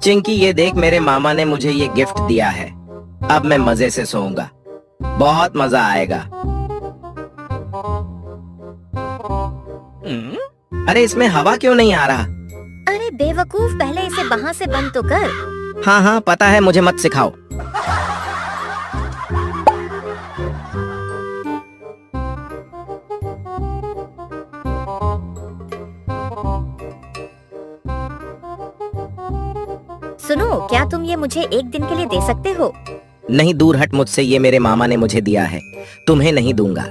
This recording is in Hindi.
चिंकी, ये देख, मेरे मामा ने मुझे ये गिफ्ट दिया है। अब मैं मजे से सोऊंगा, बहुत मजा आएगा। अरे इसमें हवा क्यों नहीं आ रहा? अरे बेवकूफ, पहले इसे वहाँ से बंद तो कर। हाँ हाँ पता है, मुझे मत सिखाओ। सुनो, क्या तुम ये मुझे एक दिन के लिए दे सकते हो? नहीं, दूर हट मुझसे, ये मेरे मामा ने मुझे दिया है, तुम्हें नहीं दूंगा।